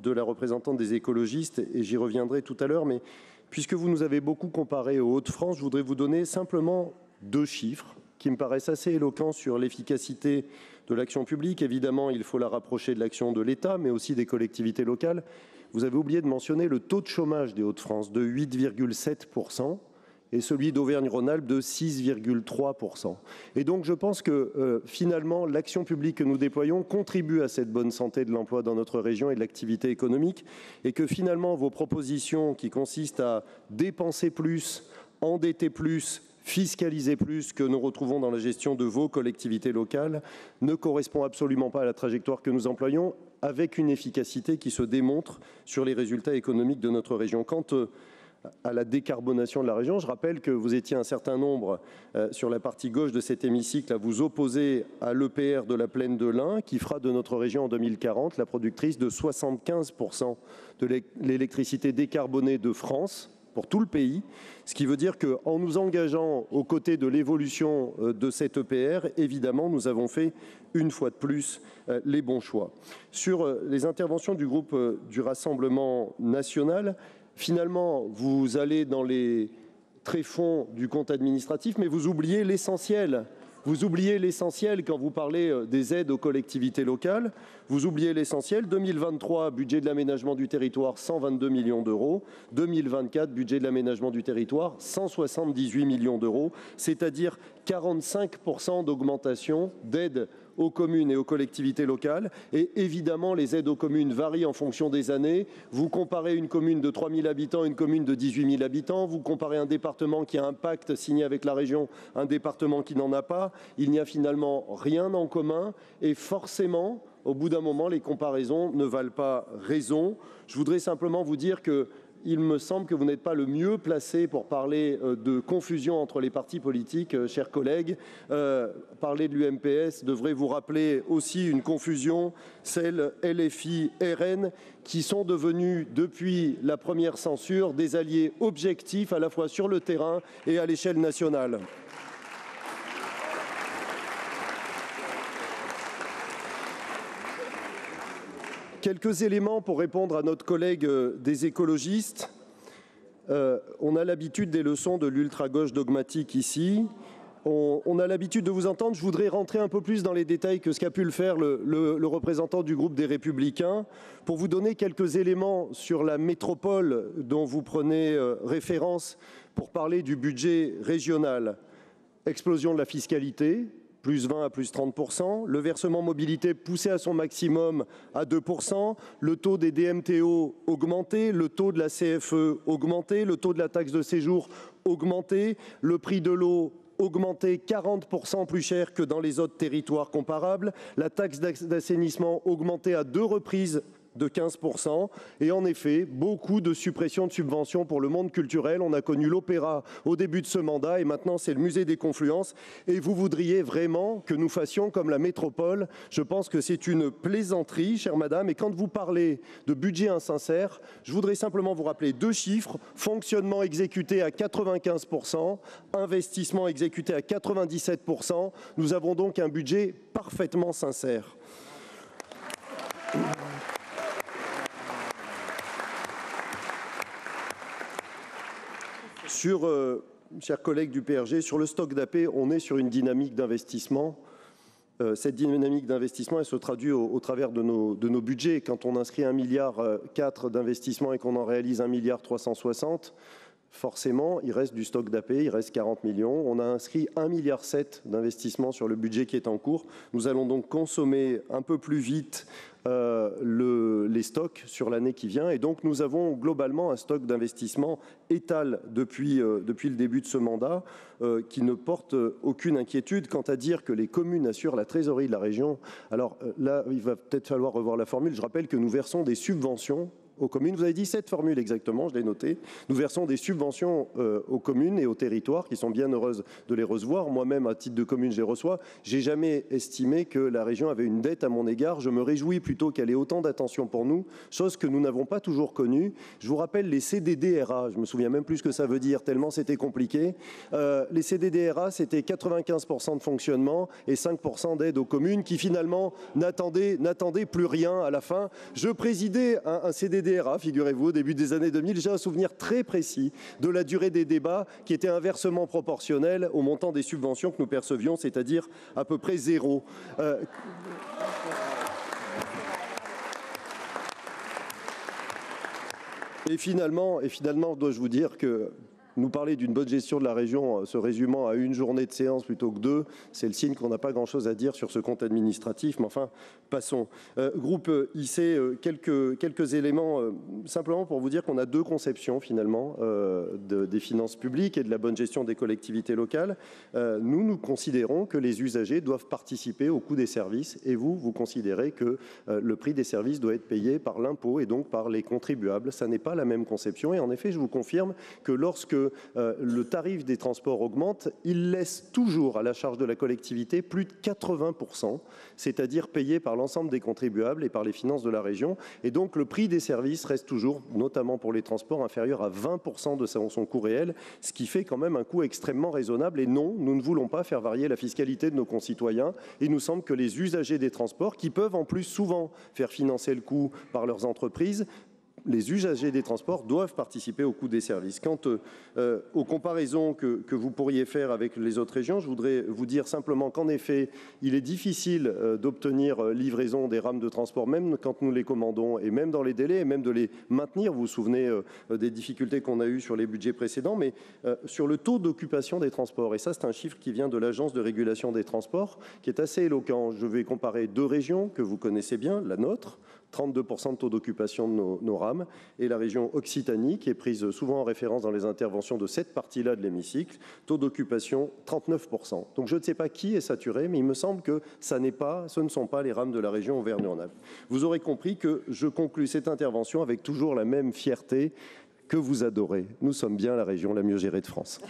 de la représentante des écologistes, et j'y reviendrai tout à l'heure, mais puisque vous nous avez beaucoup comparé aux Hauts-de-France, je voudrais vous donner simplement 2 chiffres qui me paraissent assez éloquents sur l'efficacité de l'action publique. Évidemment, il faut la rapprocher de l'action de l'État, mais aussi des collectivités locales. Vous avez oublié de mentionner le taux de chômage des Hauts-de-France de 8,7% et celui d'Auvergne-Rhône-Alpes de 6,3%. Et donc je pense que finalement l'action publique que nous déployons contribue à cette bonne santé de l'emploi dans notre région et de l'activité économique, et que finalement vos propositions qui consistent à dépenser plus, endetter plus, fiscaliser plus, que nous retrouvons dans la gestion de vos collectivités locales, ne correspond absolument pas à la trajectoire que nous employons, avec une efficacité qui se démontre sur les résultats économiques de notre région. Quant à la décarbonation de la région, je rappelle que vous étiez un certain nombre sur la partie gauche de cet hémicycle à vous opposer à l'EPR de la Plaine de l'Ain, qui fera de notre région en 2040 la productrice de 75% de l'électricité décarbonée de France, pour tout le pays, ce qui veut dire qu'en nous engageant aux côtés de l'évolution de cette EPR, évidemment, nous avons fait une fois de plus les bons choix. Sur les interventions du groupe du Rassemblement national, finalement, vous allez dans les tréfonds du compte administratif, mais vous oubliez l'essentiel. Vous oubliez l'essentiel quand vous parlez des aides aux collectivités locales. Vous oubliez l'essentiel. 2023, budget de l'aménagement du territoire, 122 millions d'euros. 2024, budget de l'aménagement du territoire, 178 millions d'euros, c'est-à-dire 45% d'augmentation d'aides aux communes et aux collectivités locales. Et évidemment, les aides aux communes varient en fonction des années. Vous comparez une commune de 3 000 habitants, une commune de 18 000 habitants. Vous comparez un département qui a un pacte signé avec la région, un département qui n'en a pas. Il n'y a finalement rien en commun. Et forcément, au bout d'un moment, les comparaisons ne valent pas raison. Je voudrais simplement vous dire que il me semble que vous n'êtes pas le mieux placé pour parler de confusion entre les partis politiques, chers collègues. Parler de l'UMPS devrait vous rappeler aussi une confusion, celle LFI-RN, qui sont devenus, depuis la première censure, des alliés objectifs à la fois sur le terrain et à l'échelle nationale. Quelques éléments pour répondre à notre collègue des écologistes. On a l'habitude des leçons de l'ultra-gauche dogmatique ici. On a l'habitude de vous entendre. Je voudrais rentrer un peu plus dans les détails que ce qu'a pu le faire le représentant du groupe des Républicains pour vous donner quelques éléments sur la métropole dont vous prenez référence pour parler du budget régional. Explosion de la fiscalité, plus 20 à plus 30%, le versement mobilité poussé à son maximum à 2%, le taux des DMTO augmenté, le taux de la CFE augmenté, le taux de la taxe de séjour augmenté, le prix de l'eau augmenté 40% plus cher que dans les autres territoires comparables, la taxe d'assainissement augmentée à 2 reprises de 15%. Et en effet, beaucoup de suppressions de subventions pour le monde culturel. On a connu l'opéra au début de ce mandat et maintenant c'est le musée des Confluences. Et vous voudriez vraiment que nous fassions comme la métropole? Je pense que c'est une plaisanterie, chère madame. Et quand vous parlez de budget insincère, je voudrais simplement vous rappeler 2 chiffres. Fonctionnement exécuté à 95%, investissement exécuté à 97%. Nous avons donc un budget parfaitement sincère. Chers collègues du PRG, sur le stock d'AP, on est sur une dynamique d'investissement. Cette dynamique d'investissement, elle se traduit au travers de nos budgets. Quand on inscrit 1,4 milliard d'investissement et qu'on en réalise 1,360 milliard, forcément, il reste du stock d'AP, il reste 40 millions. On a inscrit 1,7 milliard d'investissement sur le budget qui est en cours. Nous allons donc consommer un peu plus vite les stocks sur l'année qui vient. Et donc, nous avons globalement un stock d'investissement étal depuis le début de ce mandat qui ne porte aucune inquiétude. Quant à dire que les communes assurent la trésorerie de la région, alors là, il va peut-être falloir revoir la formule. Je rappelle que nous versons des subventions aux communes. Vous avez dit 7 formules exactement, je l'ai noté. Nous versons des subventions aux communes et aux territoires qui sont bien heureuses de les recevoir. Moi-même, à titre de commune, je les reçois. J'ai jamais estimé que la région avait une dette à mon égard. Je me réjouis plutôt qu'elle ait autant d'attention pour nous, chose que nous n'avons pas toujours connue. Je vous rappelle les CDDRA, je me souviens même plus ce que ça veut dire, tellement c'était compliqué. Les CDDRA, c'était 95% de fonctionnement et 5% d'aide aux communes qui finalement n'attendaient plus rien à la fin. Je présidais un CDDRA, figurez-vous, au début des années 2000. J'ai un souvenir très précis de la durée des débats qui était inversement proportionnelle au montant des subventions que nous percevions, c'est-à-dire à peu près zéro. Et finalement, dois-je vous dire que nous parler d'une bonne gestion de la région se résumant à une journée de séance plutôt que 2, c'est le signe qu'on n'a pas grand-chose à dire sur ce compte administratif. Mais enfin, passons. Groupe IC, quelques éléments simplement pour vous dire qu'on a 2 conceptions finalement des finances publiques et de la bonne gestion des collectivités locales. Nous considérons que les usagers doivent participer au coût des services et vous considérez que le prix des services doit être payé par l'impôt et donc par les contribuables. Ça n'est pas la même conception et en effet, je vous confirme que lorsque le tarif des transports augmente, il laisse toujours à la charge de la collectivité plus de 80%, c'est-à-dire payé par l'ensemble des contribuables et par les finances de la région. Et donc le prix des services reste toujours, notamment pour les transports, inférieur à 20% de son coût réel, ce qui fait quand même un coût extrêmement raisonnable. Et non, nous ne voulons pas faire varier la fiscalité de nos concitoyens. Il nous semble que les usagers des transports, qui peuvent en plus souvent faire financer le coût par leurs entreprises, les usagers des transports doivent participer au coût des services. Quant aux comparaisons que vous pourriez faire avec les autres régions, je voudrais vous dire simplement qu'en effet, il est difficile d'obtenir livraison des rames de transport, même quand nous les commandons, et même dans les délais, et même de les maintenir. Vous vous souvenez des difficultés qu'on a eues sur les budgets précédents, mais sur le taux d'occupation des transports. Et ça, c'est un chiffre qui vient de l'Agence de régulation des transports, qui est assez éloquent. Je vais comparer 2 régions que vous connaissez bien, la nôtre, 32% de taux d'occupation de nos rames, et la région Occitanie, qui est prise souvent en référence dans les interventions de cette partie-là de l'hémicycle, taux d'occupation 39%. Donc je ne sais pas qui est saturé, mais il me semble que ce ne sont pas les rames de la région Auvergne-Rhône-Alpes. Vous aurez compris que je conclus cette intervention avec toujours la même fierté que vous adorez. Nous sommes bien la région la mieux gérée de France.